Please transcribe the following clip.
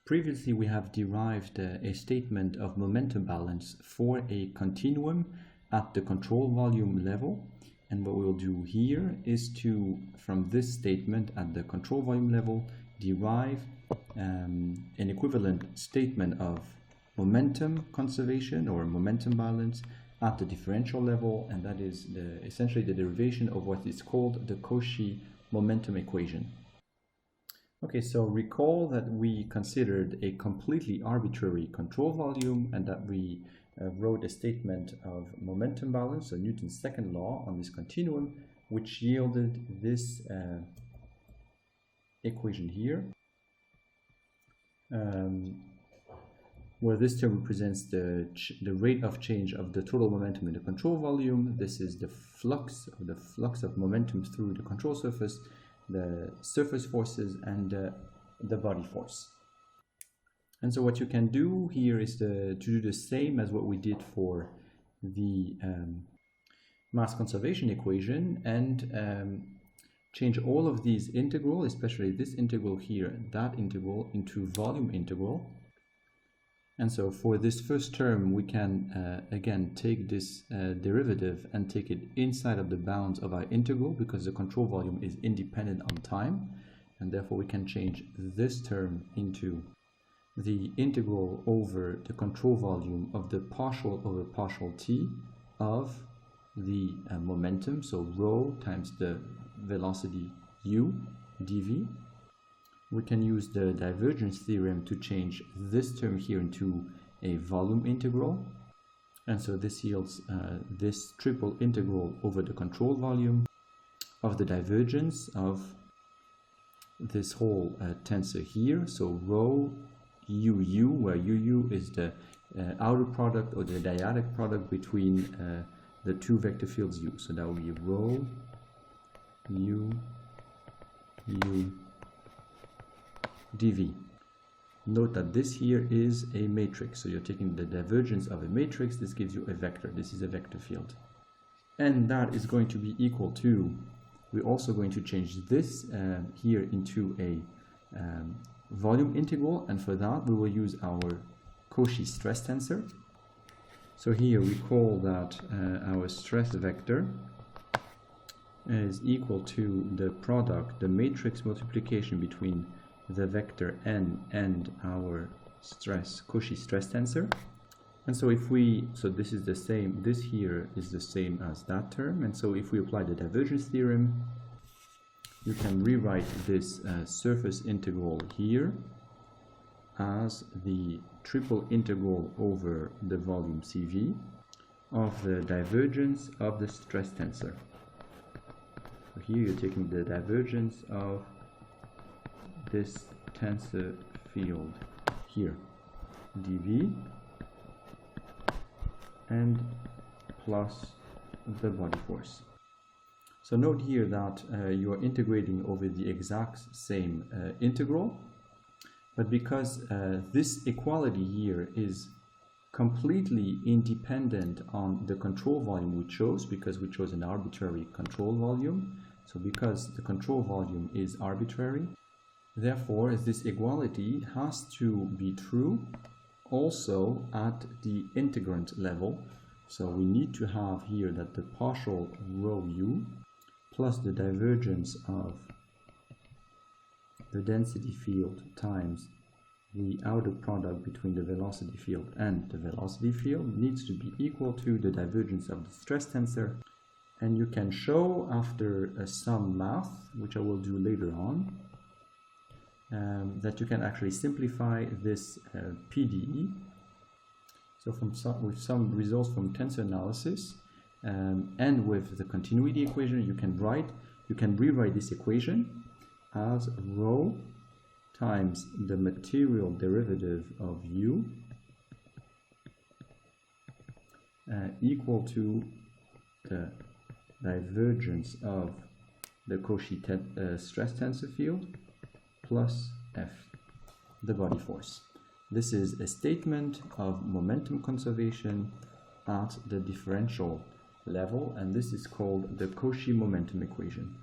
Previously, we have derived a statement of momentum balance for a continuum at the control volume level. And what we'll do here is to, from this statement at the control volume level, derive an equivalent statement of momentum conservation or momentum balance at the differential level, and that is essentially the derivation of what is called the Cauchy momentum equation. Okay, so recall that we considered a completely arbitrary control volume and that we wrote a statement of momentum balance, so Newton's second law, on this continuum, which yielded this equation here, where this term represents the rate of change of the total momentum in the control volume. This is the flux of momentum through the control surface, the surface forces, and the body force. And so what you can do here is to do the same as what we did for the mass conservation equation, and change all of these integral, especially this integral here, that integral, into volume integral. And so for this first term, we can again take this derivative and take it inside of the bounds of our integral, because the control volume is independent on time, and therefore we can change this term into the integral over the control volume of the partial over partial t of the momentum, so rho times the velocity u dv. We can use the divergence theorem to change this term here into a volume integral, and so this yields this triple integral over the control volume of the divergence of this whole tensor here, so rho uu, where uu is the outer product or the dyadic product between the two vector fields u, so that will be rho u dv. Note that this here is a matrix, so you're taking the divergence of a matrix. This gives you a vector. This is a vector field, and that is going to be equal to, we're also going to change this here into a volume integral, and for that we will use our Cauchy stress tensor. So here recall that our stress vector is equal to the product, the matrix multiplication between the vector n and our Cauchy stress tensor. And so if we, so this is the same, this here is the same as that term, and so if we apply the divergence theorem, you can rewrite this surface integral here as the triple integral over the volume CV of the divergence of the stress tensor. So here you're taking the divergence of this tensor field here, dv, and plus the body force. So note here that you are integrating over the exact same integral, but because this equality here is completely independent on the control volume we chose, because we chose an arbitrary control volume, so because the control volume is arbitrary, therefore this equality has to be true also at the integrand level. So we need to have here that the partial rho u plus the divergence of the density field times the outer product between the velocity field and the velocity field needs to be equal to the divergence of the stress tensor. And you can show after some math, which I will do later on, that you can actually simplify this PDE. So with some results from tensor analysis and with the continuity equation, you can rewrite this equation as rho times the material derivative of u equal to the divergence of the Cauchy stress tensor field plus F, the body force. This is a statement of momentum conservation at the differential level, and this is called the Cauchy momentum equation.